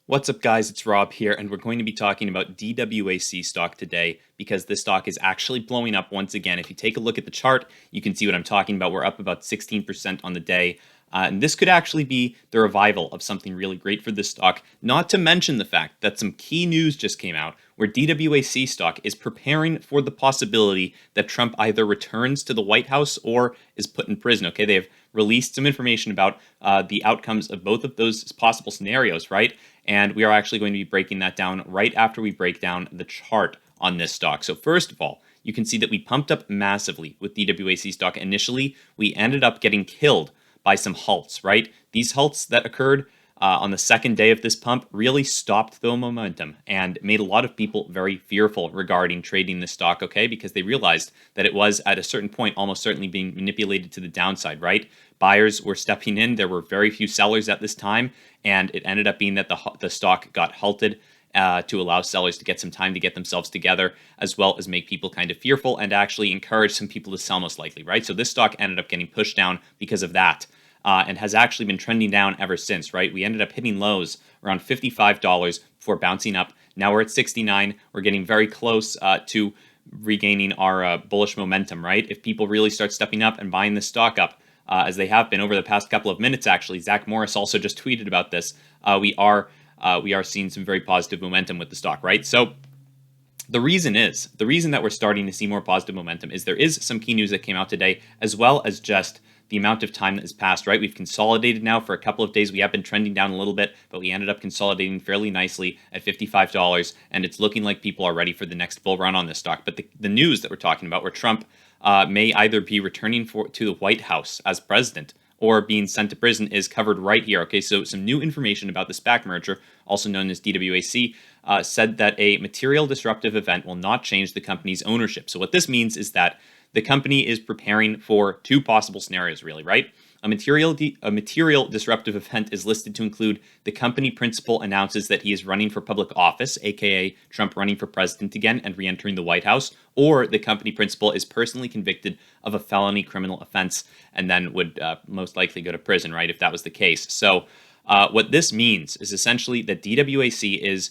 What's up, guys? It's Rob here, and we're going to be talking about DWAC stock today because this stock is actually blowing up once again. If you take a look at the chart, you can see what I'm talking about. We're up about 16% on the day. And this could actually be the revival of something really great for this stock, not to mention the fact that some key news just came out where DWAC stock is preparing for the possibility that Trump either returns to the White House or is put in prison. Okay, they have released some information about the outcomes of both of those possible scenarios, right? And we are actually going to be breaking that down right after we break down the chart on this stock. So first of all, you can see that we pumped up massively with DWAC stock. Initially, we ended up getting killed by some halts, right? These halts that occurred on the second day of this pump really stopped the momentum and made a lot of people very fearful regarding trading this stock, okay? Because they realized that it was at a certain point almost certainly being manipulated to the downside, right? Buyers were stepping in. There were very few sellers at this time, and it ended up being that the stock got halted to allow sellers to get some time to get themselves together, as well as make people kind of fearful and actually encourage some people to sell most likely, right? So this stock ended up getting pushed down because of that. And has actually been trending down ever since, right? We ended up hitting lows around $55 before bouncing up. Now we're at 69. We're getting very close to regaining our bullish momentum, right? If people really start stepping up and buying this stock up, as they have been over the past couple of minutes, actually, Zach Morris also just tweeted about this. We are seeing some very positive momentum with the stock, right? So the reason that we're starting to see more positive momentum is there is some key news that came out today, as well as just the amount of time that has passed, right? We've consolidated now for a couple of days. We have been trending down a little bit, but we ended up consolidating fairly nicely at $55, and it's looking like people are ready for the next bull run on this stock. But the news that we're talking about, where Trump may either be returning to the White House as president or being sent to prison, is covered right here. Okay, so some new information about the SPAC merger, also known as DWAC, said that a material disruptive event will not change the company's ownership. So what this means is that the company is preparing for two possible scenarios, really, right? A material disruptive event is listed to include the company principal announces that he is running for public office, aka Trump running for president again and re-entering the White House, or the company principal is personally convicted of a felony criminal offense and then would most likely go to prison, right, if that was the case. So what this means is essentially that DWAC is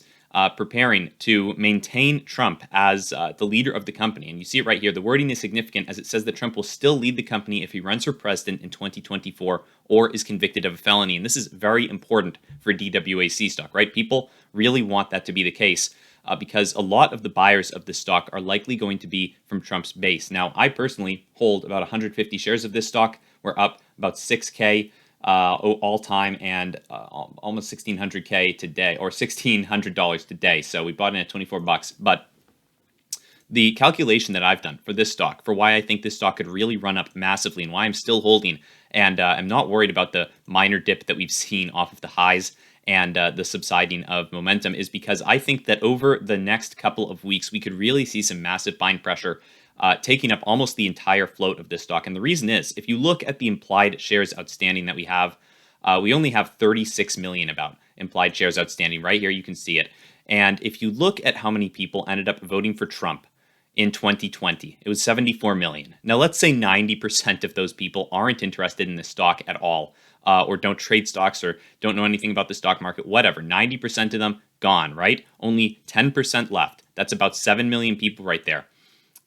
preparing to maintain Trump as the leader of the company. And you see it right here. The wording is significant as it says that Trump will still lead the company if he runs for president in 2024 or is convicted of a felony. And this is very important for DWAC stock, right? People really want that to be the case because a lot of the buyers of this stock are likely going to be from Trump's base. Now, I personally hold about 150 shares of this stock. We're up about 6K. All time and almost 1,600K today, or $1,600 today. So we bought in at 24 bucks. But the calculation that I've done for this stock, for why I think this stock could really run up massively and why I'm still holding and I'm not worried about the minor dip that we've seen off of the highs and the subsiding of momentum, is because I think that over the next couple of weeks, we could really see some massive buying pressure taking up almost the entire float of this stock. And the reason is, if you look at the implied shares outstanding that we have, we only have 36 million about implied shares outstanding. Right here, you can see it. And if you look at how many people ended up voting for Trump in 2020, it was 74 million. Now, let's say 90% of those people aren't interested in this stock at all, or don't trade stocks or don't know anything about the stock market, whatever. 90% of them gone, right? Only 10% left. That's about 7 million people right there.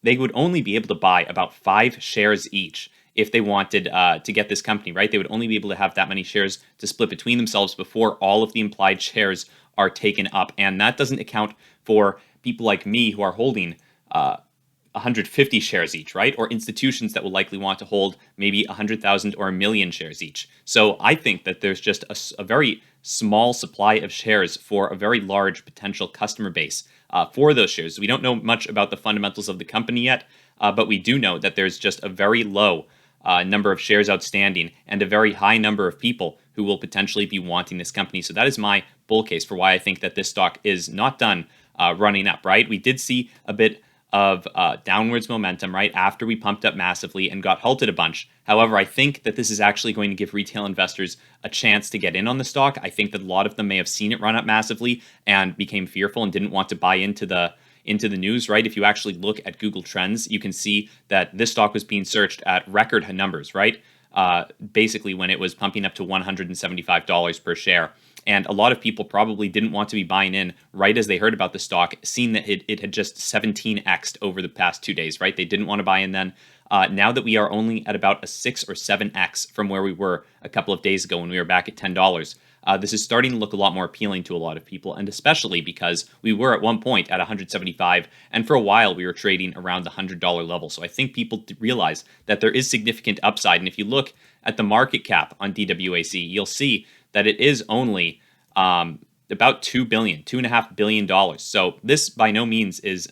They would only be able to buy about 5 shares each if they wanted to get this company, right? They would only be able to have that many shares to split between themselves before all of the implied shares are taken up. And that doesn't account for people like me who are holding 150 shares each, right? Or institutions that will likely want to hold maybe 100,000 or a million shares each. So I think that there's just a very small supply of shares for a very large potential customer base for those shares. We don't know much about the fundamentals of the company yet, but we do know that there's just a very low number of shares outstanding and a very high number of people who will potentially be wanting this company. So that is my bull case for why I think that this stock is not done running up, right? We did see a bit of downwards momentum right after we pumped up massively and got halted a bunch. However, I think that this is actually going to give retail investors a chance to get in on the stock. I think that a lot of them may have seen it run up massively and became fearful and didn't want to buy into the news, right? If you actually look at Google Trends, you can see that this stock was being searched at record numbers, right? basically when it was pumping up to $175 per share. And a lot of people probably didn't want to be buying in right as they heard about the stock, seeing that it had just 17x'd over the past 2 days, right? They didn't want to buy in then. Now that we are only at about a 6 or 7x from where we were a couple of days ago when we were back at $10, this is starting to look a lot more appealing to a lot of people, and especially because we were at one point at 175, and for a while we were trading around the $100 level. So I think people realize that there is significant upside, and if you look at the market cap on DWAC, you'll see that it is only about $2.5 billion. So this by no means is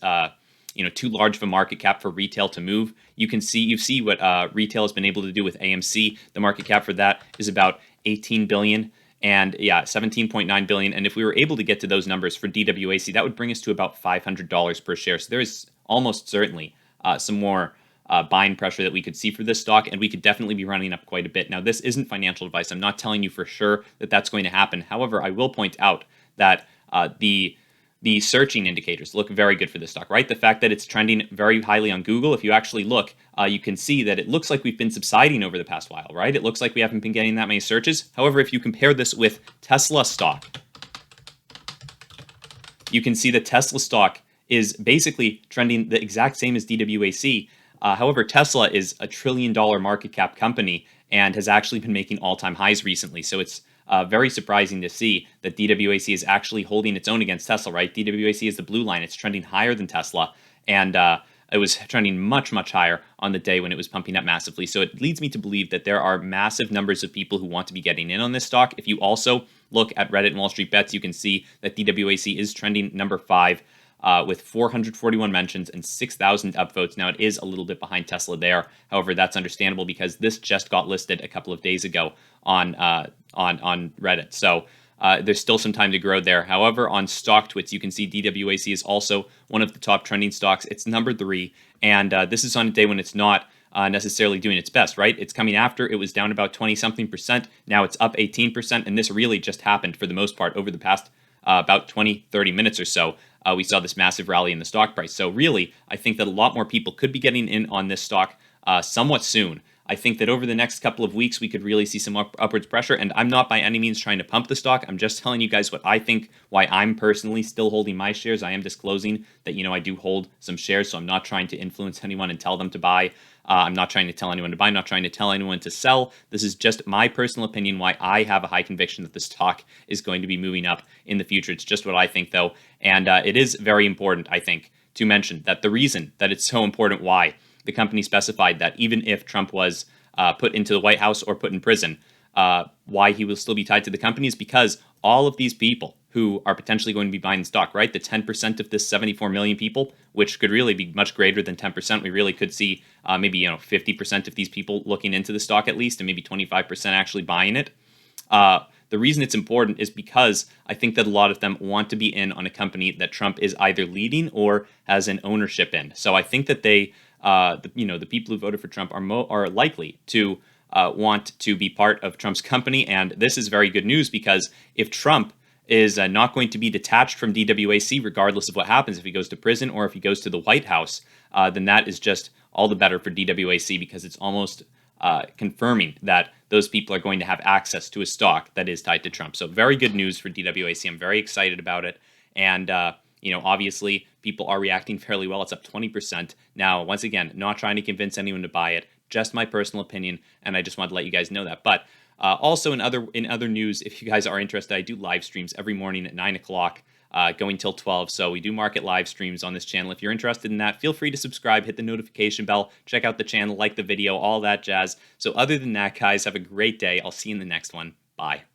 too large of a market cap for retail to move. You see what retail has been able to do with AMC. The market cap for that is about 18 billion. And yeah, 17.9 billion. And if we were able to get to those numbers for DWAC, that would bring us to about $500 per share. So there is almost certainly some more buying pressure that we could see for this stock, and we could definitely be running up quite a bit. Now, this isn't financial advice. I'm not telling you for sure that that's going to happen. However, I will point out that the searching indicators look very good for this stock, right? The fact that it's trending very highly on Google, if you actually look, you can see that it looks like we've been subsiding over the past while, right? It looks like we haven't been getting that many searches. However, if you compare this with Tesla stock, you can see that Tesla stock is basically trending the exact same as DWAC. However, Tesla is a $1 trillion market cap company and has actually been making all-time highs recently. So it's very surprising to see that DWAC is actually holding its own against Tesla, right? DWAC is the blue line. It's trending higher than Tesla, and it was trending much, much higher on the day when it was pumping up massively. So it leads me to believe that there are massive numbers of people who want to be getting in on this stock. If you also look at Reddit and Wall Street Bets, you can see that DWAC is trending number 5 with 441 mentions and 6,000 upvotes. Now, it is a little bit behind Tesla there. However, that's understandable because this just got listed a couple of days ago on Reddit. So there's still some time to grow there. However, on StockTwits, you can see DWAC is also one of the top trending stocks. It's number 3, and this is on a day when it's not necessarily doing its best, right? It's coming after. It was down about 20-something%. Now it's up 18%, and this really just happened for the most part over the past about 20-30 minutes or so. We saw this massive rally in the stock price. So really, I think that a lot more people could be getting in on this stock somewhat soon. I think that over the next couple of weeks, we could really see some upwards pressure. And I'm not by any means trying to pump the stock. I'm just telling you guys what I think, why I'm personally still holding my shares. I am disclosing that, I do hold some shares, so I'm not trying to influence anyone and tell them to buy. I'm not trying to tell anyone to buy. I'm not trying to tell anyone to sell. This is just my personal opinion, why I have a high conviction that the stock is going to be moving up in the future. It's just what I think, though. And it is very important, I think, to mention that the reason that it's so important why the company specified that even if Trump was put into the White House or put in prison, why he will still be tied to the company is because all of these people who are potentially going to be buying the stock, right? The 10% of this 74 million people, which could really be much greater than 10%. We really could see maybe 50% of these people looking into the stock at least, and maybe 25% actually buying it. The reason it's important is because I think that a lot of them want to be in on a company that Trump is either leading or has an ownership in. So I think that they, the people who voted for Trump are likely to want to be part of Trump's company. And this is very good news because if Trump is not going to be detached from DWAC, regardless of what happens, if he goes to prison or if he goes to the White House, then that is just all the better for DWAC because it's almost confirming that those people are going to have access to a stock that is tied to Trump. So very good news for DWAC. I'm very excited about it. And, obviously people are reacting fairly well. It's up 20%. Now, once again, not trying to convince anyone to buy it, just my personal opinion. And I just wanted to let you guys know that. But also in other news, if you guys are interested, I do live streams every morning at 9 o'clock. Going till 12. So we do market live streams on this channel. If you're interested in that, feel free to subscribe, hit the notification bell, check out the channel, like the video, all that jazz. So other than that, guys, have a great day. I'll see you in the next one. Bye.